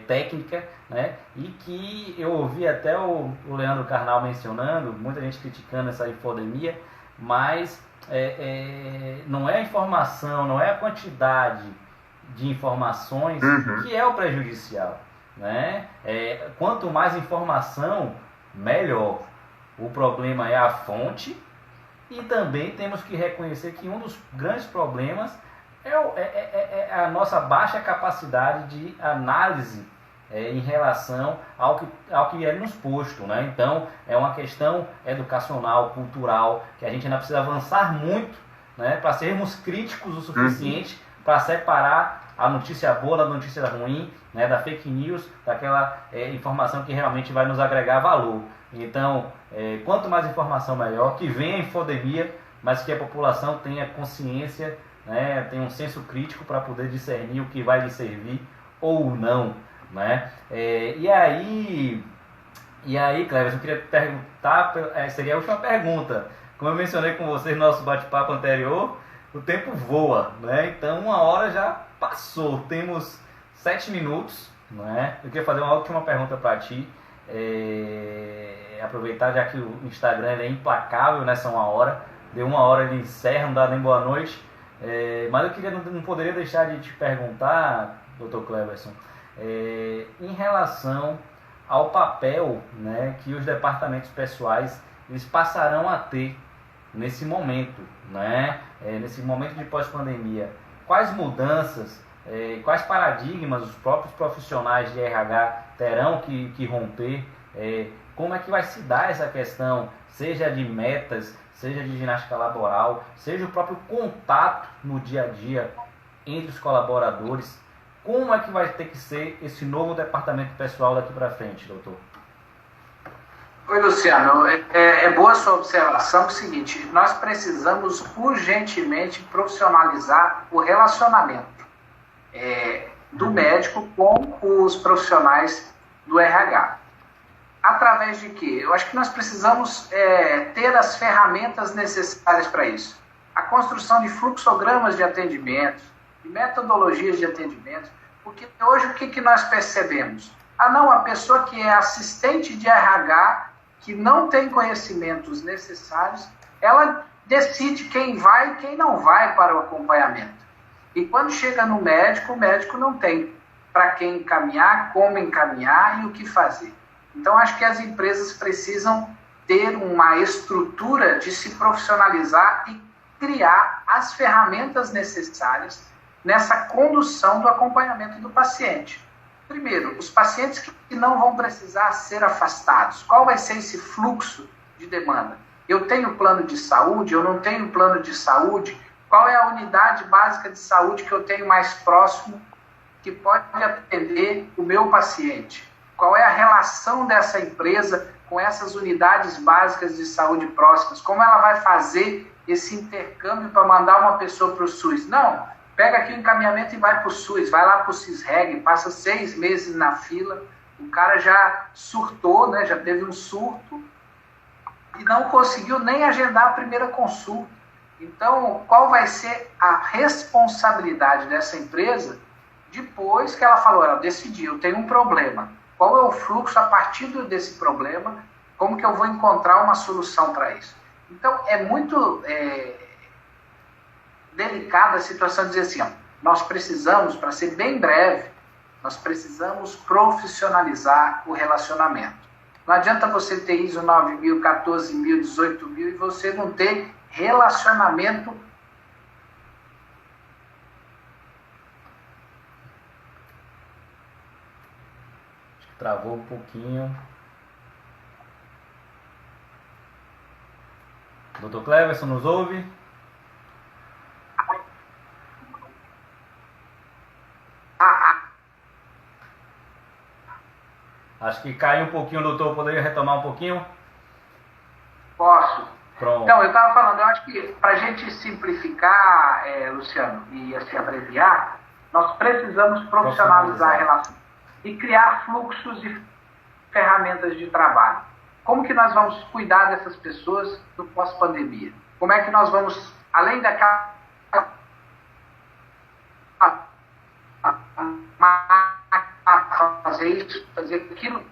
técnica, né? E que eu ouvi até o Leandro Carnal mencionando, muita gente criticando essa infodemia, mas não é a informação, não é a quantidade de informações que é o prejudicial, né? Quanto mais informação, melhor. O problema é a fonte, e também temos que reconhecer que um dos grandes problemas é a nossa baixa capacidade de análise em relação ao que é nos posto, né? Então, é uma questão educacional, cultural, que a gente ainda precisa avançar muito, né, para sermos críticos o suficiente para separar a notícia boa da notícia ruim, né, da fake news, daquela informação que realmente vai nos agregar valor. Então, quanto mais informação, melhor, que venha a infodemia, mas que a população tenha consciência, né, tenha um senso crítico para poder discernir o que vai lhe servir ou não, né? E aí, Cleverson, eu queria perguntar, seria a última pergunta. Como eu mencionei com vocês no nosso bate-papo anterior, o tempo voa, né? Então 1 hora já passou, temos 7 minutos, né? Eu queria fazer uma última pergunta para ti. Aproveitar, já que o Instagram ele é implacável nessa 1 hora, deu 1 hora ele encerra, não dá nem boa noite, mas eu não poderia deixar de te perguntar, Dr. Cleverson, em relação ao papel, né, que os departamentos pessoais eles passarão a ter nesse momento, né, nesse momento de pós-pandemia. Quais mudanças, quais paradigmas os próprios profissionais de RH terão que romper? Como é que vai se dar essa questão, seja de metas, seja de ginástica laboral, seja o próprio contato no dia a dia entre os colaboradores? Como é que vai ter que ser esse novo departamento pessoal daqui para frente, doutor? Oi, Luciano. É boa a sua observação, é o seguinte, nós precisamos urgentemente profissionalizar o relacionamento do médico com os profissionais do RH. Através de quê? Eu acho que nós precisamos ter as ferramentas necessárias para isso. A construção de fluxogramas de atendimento, de metodologias de atendimento, porque hoje o que nós percebemos? A pessoa que é assistente de RH, que não tem conhecimentos necessários, ela decide quem vai e quem não vai para o acompanhamento. E quando chega no médico, o médico não tem para quem encaminhar, como encaminhar e o que fazer. Então, acho que as empresas precisam ter uma estrutura de se profissionalizar e criar as ferramentas necessárias nessa condução do acompanhamento do paciente. Primeiro, os pacientes que não vão precisar ser afastados. Qual vai ser esse fluxo de de demanda. Eu tenho plano de saúde, eu não tenho plano de saúde? Qual é a unidade básica de saúde que eu tenho mais próximo que pode atender o meu paciente? Qual é a relação dessa empresa com essas unidades básicas de saúde próximas? Como ela vai fazer esse intercâmbio para mandar uma pessoa para o SUS? Não, pega aqui o encaminhamento e vai para o SUS, vai lá para o CISREG, passa 6 meses na fila, o cara já surtou, né, já teve um surto e não conseguiu nem agendar a primeira consulta. Então, qual vai ser a responsabilidade dessa empresa depois que ela falou, ela decidiu, tem um problema. Qual é o fluxo a partir desse problema? Como que eu vou encontrar uma solução para isso? Então, é muito delicada a situação de dizer assim, ó, nós precisamos, para ser bem breve, nós precisamos profissionalizar o relacionamento. Não adianta você ter ISO 9000, 14000, 18000 e você não ter relacionamento. Travou um pouquinho. Dr. Cleverson, nos ouve? Acho que caiu um pouquinho, doutor. Poderia retomar um pouquinho? Posso. Pronto. Então, eu estava falando, eu acho que para a gente simplificar, Luciano, e assim abreviar, nós precisamos profissionalizar a relação e criar fluxos e ferramentas de trabalho. Como que nós vamos cuidar dessas pessoas no pós-pandemia? Como é que nós vamos, além daquela fazer isso, fazer aquilo,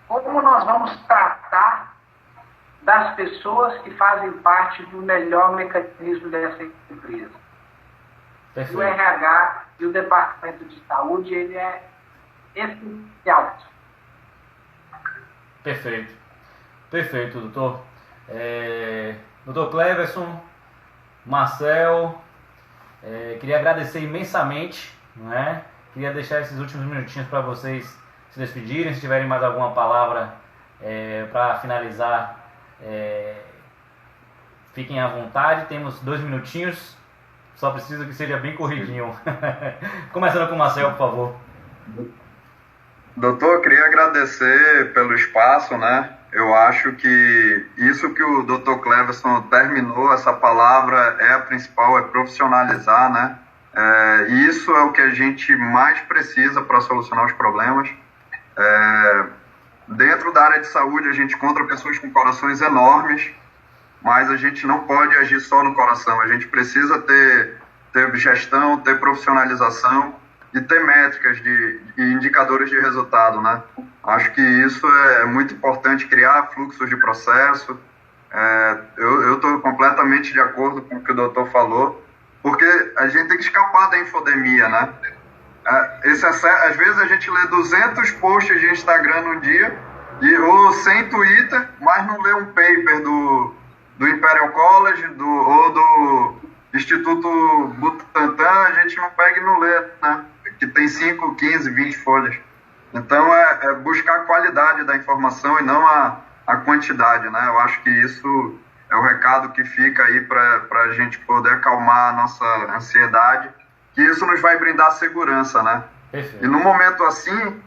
como nós vamos tratar das pessoas que fazem parte do melhor mecanismo dessa empresa? Perfeito. O RH e o Departamento de Saúde, ele é essencial. Perfeito. Perfeito, doutor. Doutor Cleverson, Marcel, queria agradecer imensamente, não é? Queria deixar esses últimos minutinhos para vocês se despedirem, se tiverem mais alguma palavra para finalizar, fiquem à vontade, temos 2 minutinhos, só preciso que seja bem corridinho. Começando com o Marcel, por favor. Doutor, queria agradecer pelo espaço, né? Eu acho que isso que o Dr. Cleverson terminou, essa palavra é a principal, é profissionalizar, né? E isso é o que a gente mais precisa para solucionar os problemas. Dentro da área de saúde, a gente encontra pessoas com corações enormes, mas a gente não pode agir só no coração. A gente precisa ter gestão, ter profissionalização e ter métricas e indicadores de resultado, né? Acho que isso é muito importante, criar fluxos de processo. Eu estou completamente de acordo com o que o doutor falou, porque a gente tem que escapar da infodemia, né? Às vezes a gente lê 200 posts de Instagram no dia, ou 100 Twitter, mas não lê um paper do Imperial College ou do Instituto Butantan, a gente não pega e não lê, né? Que tem 5, 15, 20 folhas. Então é buscar a qualidade da informação e não a quantidade, né? Eu acho que isso é o recado que fica aí para a gente poder acalmar a nossa ansiedade, que isso nos vai brindar segurança, né? Perfeito. E no momento assim,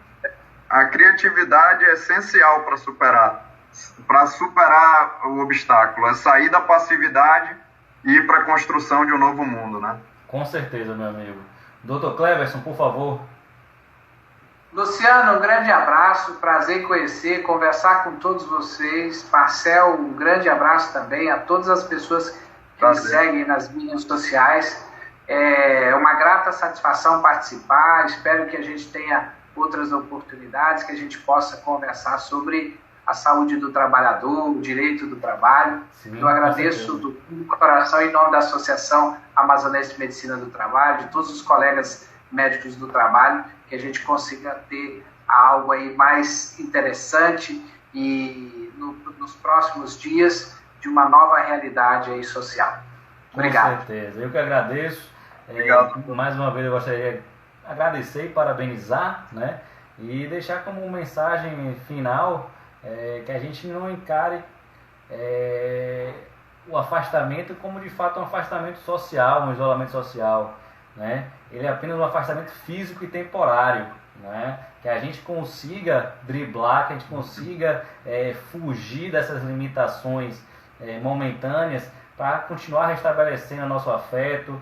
a criatividade é essencial para superar o obstáculo, é sair da passividade e ir para a construção de um novo mundo, né? Com certeza, meu amigo. Dr. Cleverson, por favor. Luciano, um grande abraço, prazer em conhecer, conversar com todos vocês. Marcel, um grande abraço também a todas as pessoas que me seguem nas mídias sociais. É uma grata satisfação participar, espero que a gente tenha outras oportunidades, que a gente possa conversar sobre a saúde do trabalhador, o direito do trabalho. Sim, eu agradeço do coração, em nome da Associação Amazonense de Medicina do Trabalho, de todos os colegas médicos do trabalho, que a gente consiga ter algo aí mais interessante e nos próximos dias de uma nova realidade aí social. Obrigado. Com certeza, eu que agradeço. Obrigado. Mais uma vez eu gostaria de agradecer e parabenizar, né? E deixar como mensagem final que a gente não encare o afastamento como de fato um afastamento social, um isolamento social, né? Ele é apenas um afastamento físico e temporário, né? Que a gente consiga driblar, que a gente consiga fugir dessas limitações momentâneas para continuar restabelecendo nosso afeto,